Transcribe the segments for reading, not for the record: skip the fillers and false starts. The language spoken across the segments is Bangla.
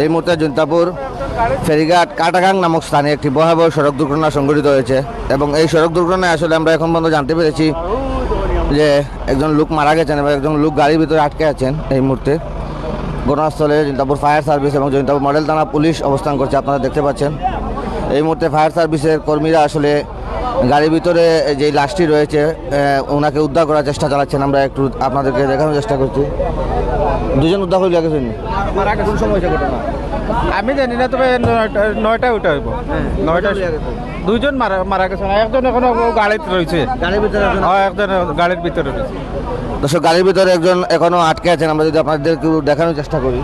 এই মুহূর্তে জৈন্তাপুর ফেরিঘাট কাটাগাং নামক স্থানে একটি ভয়াবহ সড়ক দুর্ঘটনা সংঘটিত হয়েছে এবং এই সড়ক দুর্ঘটনায় আসলে আমরা এখন পর্যন্ত জানতে পেরেছি যে একজন লোক মারা গেছেন এবং একজন লোক গাড়ির ভিতরে আটকে আছেন। এই মুহূর্তে ঘটনাস্থলে জৈন্তাপুর ফায়ার সার্ভিস এবং জৈন্তাপুর মডেল থানা পুলিশ অবস্থান করছে, আপনারা দেখতে পাচ্ছেন। এই মুহূর্তে ফায়ার সার্ভিসের কর্মীরা আসলে গাড়ির ভিতরে যে লাশটি রয়েছে ওনাকে উদ্ধার করার চেষ্টা চালাচ্ছেন। আমরা একটু আপনাদেরকে দেখানোর চেষ্টা করছি। দুজন উদ্ধার হয়ে গেছেন, মারা কোন সময় হয়েছে ঘটনা আমি জানি না, তবে 9টায় উঠা হইব। 9টায় দুইজন মারা গেছে, একজন এখনো গাড়িতে রয়েছে, গাড়ির ভিতরে একজন গাড়ির ভিতরে রয়েছে। দর্শক, গাড়ির ভিতরে একজন এখনো আটকে আছেন, আমরা যদি আপনাদের একটু দেখানোর চেষ্টা করি।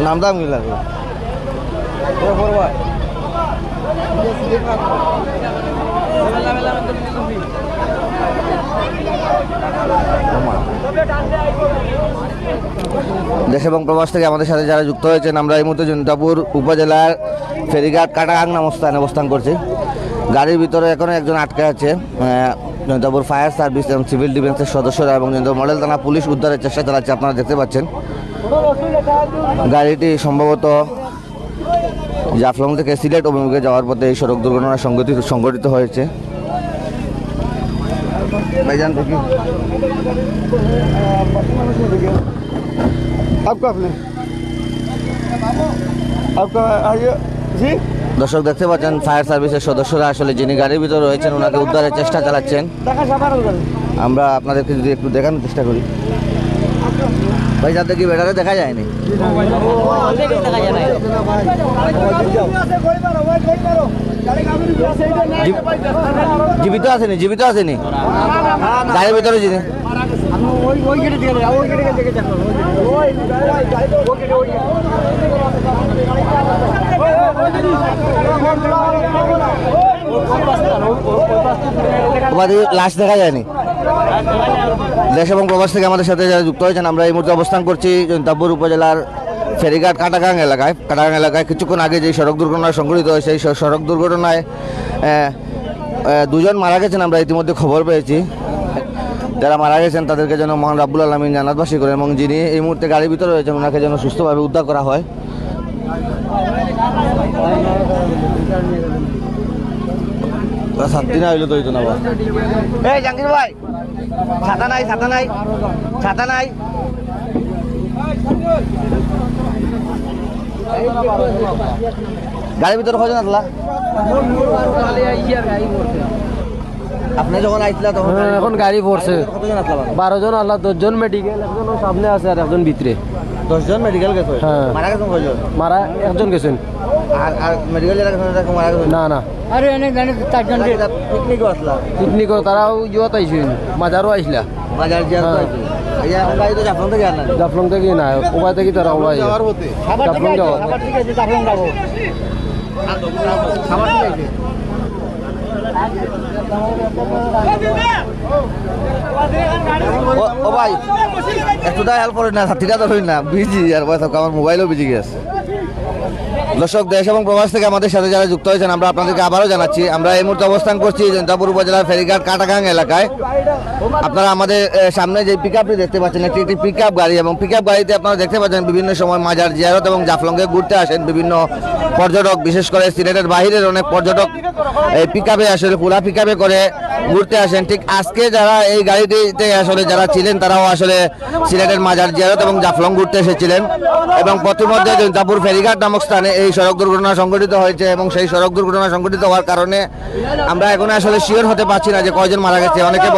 নামটা আমি লাগে দেশ এবং প্রবাস থেকে আমাদের সাথে যারা যুক্ত হয়েছেন, আমরা এই মুহূর্তে জৈন্তাপুর উপজেলার ফেরিঘাট কাটাগাং নামক স্থানে অবস্থান করছি। গাড়ির ভিতরে এখনো একজন আটকে আছে। জৈন্তাপুর ফায়ার সার্ভিস এবং সিভিল ডিফেন্সের সদস্যরা এবং জৈন্তাপুর মডেল থানা পুলিশ উদ্ধারের চেষ্টা চালাচ্ছে, আপনারা দেখতে পাচ্ছেন। গাড়িটি সম্ভবত জাফলং থেকে সিলেট অভিমুখে যাওয়ার পথে এই সড়ক দুর্ঘটনা সংঘটিত হয়েছে। ভাইজান দেখি দর্শক দেখতে পাচ্ছেন ফায়ার সার্ভিসের সদস্যরা আসলে যিনি গাড়ির ভিতরে রয়েছেন ওনাকে উদ্ধারের চেষ্টা চালাচ্ছেন। আমরা আপনাদেরকে যদি একটু দেখানোর চেষ্টা করি। ভাই যাতে কি বেটারে দেখা যায়নি, জীবিত আসেনি, জীবিত আসেনি গাড়ির ভিতরে যিনি। লাশ দেখা যায়নি। দেশ এবং প্রবাস থেকে আমাদের সাথে যারা যুক্ত হয়েছেন, আমরা এই মুহূর্তে অবস্থান করছি জৈন্তাপুর উপজেলার ফেরিঘাট কাটাগাং এলাকায়। কিছুক্ষণ আগে যে সড়ক দুর্ঘটনা সংঘটিত হয়েছে সেই সড়ক দুর্ঘটনায় দুজন মারা গেছেন, আমরা ইতিমধ্যে খবর পেয়েছি। যারা মারা গেছেন তাদেরকে যেন মহান রাব্বুল আলামিন জান্নাতবাসী করেন এবং যিনি এই মুহূর্তে গাড়ির ভিতরে রয়েছেন ওনাকে যেন সুস্থভাবে উদ্ধার করা হয়। ছাত্রী না হইলে তো হইতো না। এই জাহাঙ্গীর ভাই, ছাতা নাই, ছাতা নাই, ছাতা নাই। গাড়ির ভিতরে কজন আসলা? আপনি যখন আইছিলা তখন এখন গাড়ি পড়ছে। কতজন আসলা? 12 জন আল্লাহ, 10 জন মেডিকেল, একজন সামনে আছে আর একজন ভিতরে। 10 জন মেডিকেল গেছে। হ্যাঁ। মারা গেছেন কয়জন? মারা একজন গেছেন। আর মেডিকেল যারা গেছেন তারা মারা গেছেন? না না, আরে অনেক জানি 4 জন পিকনিকও আসলা? পিকনিক তারাও ইয়ত আইছিল, মাজারও আইছিলা। বাজার জিয়ারত হ্যাঁ। আইছে। এই এখন গাড়ি তো জাফলং থেকে আনলা? জাফলং থেকে না, ওবাই থেকে তারা ওবাই জাফলং যাওয়া। আবার ঠিক আছে, জাফলং যাবো। খাবার ঠিক আছে। ও ভাই একটু দা হেল্প করেন না, সাথীটা তো হইন না, বিজি আর আমার মোবাইলও বিজি গেছে। দর্শক, দেশ এবং প্রবাস থেকে আমাদের সাথে যারা যুক্ত হয়েছেন আমরা আপনাদেরকে আবারও জানাচ্ছি, আমরা এই মুহূর্তে অবস্থান করছি জৈন্তাপুর উপজেলার ফেরিঘাট কাটাগাং এলাকায়। আপনারা আমাদের সামনে যে পিকআপটি দেখতে পাচ্ছেন একটি পিকআপ গাড়ি, এবং পিকআপ গাড়িতে আপনারা দেখতে পাচ্ছেন বিভিন্ন সময় মাজার জিয়ারত এবং জাফলংয়ে ঘুরতে আসেন বিভিন্ন পর্যটক, বিশেষ করে সিলেটের বাহিরের অনেক পর্যটক এই পিকআপে আসলে পুরা পিকআপে করে ঘুরতে আসেন। ঠিক আজকে যারা এই গাড়িটিতে আসলে যারা ছিলেন তারাও আসলে সিলেটের মাজার জিয়ারত এবং জাফলং ঘুরতে এসেছিলেন এবং পথিমধ্যে জৈন্তাপুর ফেরিঘাট নামক স্থানে এই সড়ক দুর্ঘটনা সংঘটিত হয়েছে এবং সেই সড়ক দুর্ঘটনা সংঘটিত হওয়ার কারণে আমরা এখন আসলে শিওর হতে পারছি না যে কয়জন মারা গেছে। অনেকে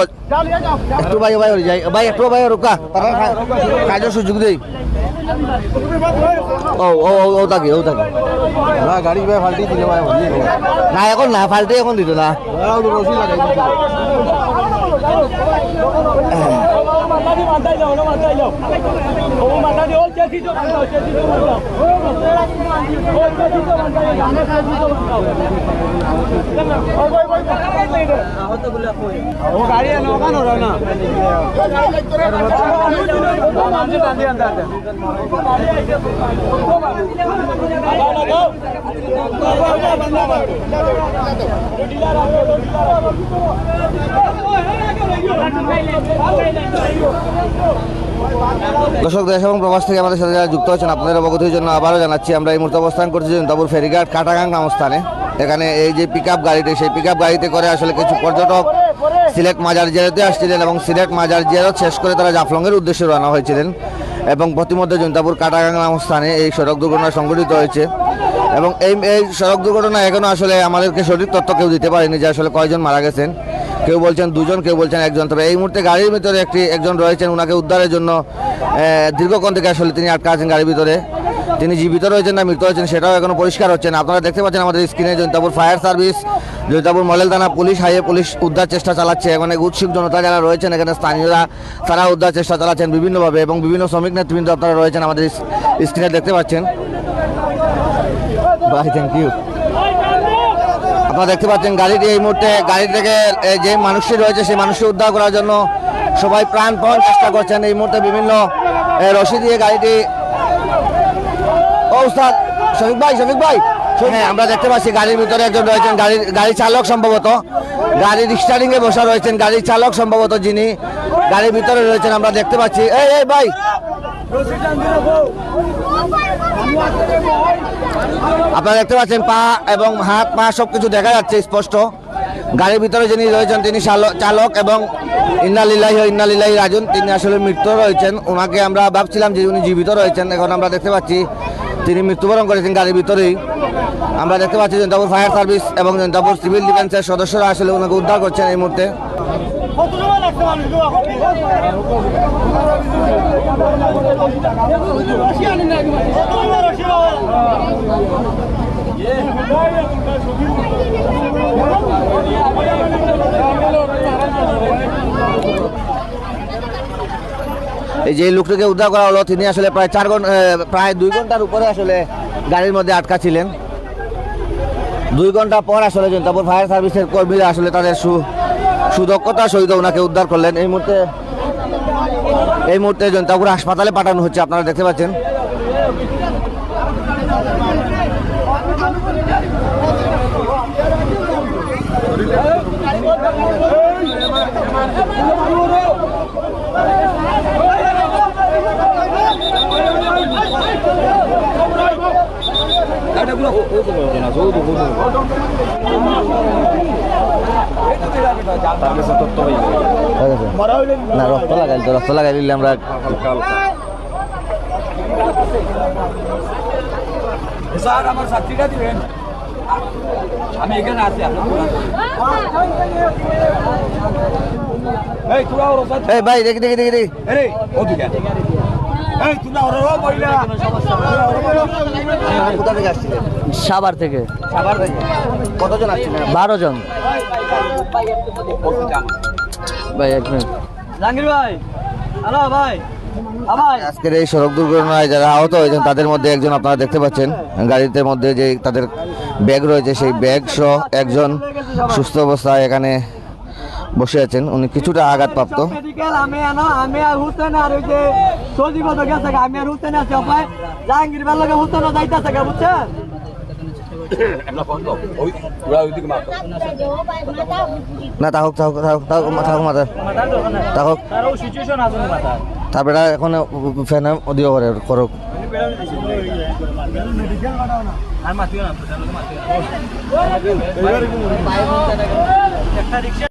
একটু ভাই ভাই যাই ভাই, একটু ভাই রোকা কাজের সুযোগ দেই। ও ও ও থাকি না গাড়ি ভাই ফাল্টি দিলে ভাই না, এখন না ফাল্টি এখন দিত না। গাড়ি দর্শক দেশ এবং প্রবাস থেকে আমাদের সাথে যারা যুক্ত হচ্ছেন আপনাদের অবগতির জন্য আবারও জানাচ্ছি আমরা এই মুহূর্তে অবস্থান করছি জনতাপুর ফেরিঘাট কাটাগাং নামস্থানে। এখানে এই যে পিক আপ গাড়িটি সেই পিক আপ গাড়িতে করে আসলে কিছু পর্যটক সিলেট মাজার জিয়ারতে আসছিলেন এবং সিলেট মাজার জিয়ারত শেষ করে তারা জাফলংয়ের উদ্দেশ্যে রওনা হয়েছিলেন এবং প্রতিমধ্যে জনতাপুর কাটাগাং নামস্থানে এই সড়ক দুর্ঘটনা সংঘটিত হয়েছে এবং এই সড়ক দুর্ঘটনা এখনও আসলে আমাদেরকে সঠিক তথ্য কেউ দিতে পারেনি যে আসলে কয়জন মারা গেছেন। কেউ বলছেন দুজন, কেউ বলছেন একজন। তবে এই মুহূর্তে গাড়ির ভিতরে একজন রয়েছেন, ওনাকে উদ্ধারের জন্য দীর্ঘক্ষণ থেকে আসলে তিনি আটকা আছেন গাড়ির ভিতরে। তিনি জীবিত রয়েছেন না মৃত হয়েছেন সেটাও এখনো পরিষ্কার হচ্ছে না। আপনারা দেখতে পাচ্ছেন আমাদের স্ক্রিনে জনতাপুর ফায়ার সার্ভিস, জনতাপুর মডেল থানা পুলিশ, হাইওয়ে পুলিশ উদ্ধার চেষ্টা চালাচ্ছে। এখানে উৎসুক জনতা যারা রয়েছেন, এখানে স্থানীয়রা তারা উদ্ধার চেষ্টা চালাচ্ছেন বিভিন্নভাবে এবং বিভিন্ন শ্রমিক নেতৃবৃন্দ আপনারা রয়েছেন আমাদের স্ক্রিনে দেখতে পাচ্ছেন। ভাই থ্যাংক ইউ। আপনারা দেখতে পাচ্ছেন গাড়িটি এই মুহূর্তে গাড়ি থেকে যে মানুষটি রয়েছে সেই মানুষটি উদ্ধার করার জন্য সবাই প্রাণপণ চেষ্টা করছেন। এই মুহূর্তে বিভিন্ন রশি দিয়ে গাড়িটি শফিক ভাই হ্যাঁ, আমরা দেখতে পাচ্ছি গাড়ির ভিতরে একজন রয়েছেন, গাড়ি চালক সম্ভবত, গাড়ির স্টারিং এ বসা রয়েছেন গাড়ির চালক সম্ভবত, যিনি গাড়ির ভিতরে রয়েছেন আমরা দেখতে পাচ্ছি। এই ভাই, আপনারা দেখতে পাচ্ছেন পা এবং হাত পা সবকিছু দেখা যাচ্ছে স্পষ্ট। গাড়ির ভিতরে যিনি রয়েছেন তিনি চালক এবং ইন্নালিল্লাহি রাজুন, তিনি আসলে মৃত্যু রয়েছেন। ওনাকে আমরা ভাবছিলাম যে উনি জীবিত রয়েছেন, এখন আমরা দেখতে পাচ্ছি তিনি মৃত্যুবরণ করেছেন গাড়ির ভিতরেই। আমরা দেখতে পাচ্ছি জনতাপুর ফায়ার সার্ভিস এবং জনতাপুর সিভিল ডিফেন্সের সদস্যরা আসলে ওনাকে উদ্ধার করছেন এই মুহূর্তে। এই যে লোকটিকে উদ্ধার করা হলো তিনি আসলে প্রায় 2 ঘন্টার উপরে আসলে গাড়ির মধ্যে আটকা ছিলেন। 2 ঘন্টা পর আসলে জনতাপুর ফায়ার সার্ভিসের কর্মীরা আসলে তাদের সুদক্ষতার সহিত ওনাকে উদ্ধার করলেন। এই মুহূর্তে জনতাপুর হাসপাতালে পাঠানো হচ্ছে, আপনারা দেখতে পাচ্ছেন। না রক্ত লাগাই দিলে আমরা আমার সাক্ষীটা দিবেন, আমি এখানে আছি। এই ভাই দেখি কোথা থেকে আসছিলেন? সাভার থেকে। কতজন আসছিলেন? 12 জন। ভাই এক মিনিট। জাহাঙ্গীর ভাই, হ্যালো ভাই। আজকের এই সড়ক দুর্ঘটনায় যারা আহত হয়েছেন তাদের মধ্যে একজন আপনারা দেখতে পাচ্ছেন গাড়িতে মধ্যে যে তাদের ব্যাগ রয়েছে সেই ব্যাগ সহ একজন সুস্থ অবস্থায় এখানে বসে আছেন, উনি কিছুটা আঘাতপ্রাপ্ত। আমি আর হুসেন আর ওই যে সজীব গেছে, আমি আর হুসেন আছে জাহাঙ্গীর ভাই লোক হুসেন যাইতেছে বুঝছেন। না থাকুক তারপরে এখন ফ্যানে অডিও করুক।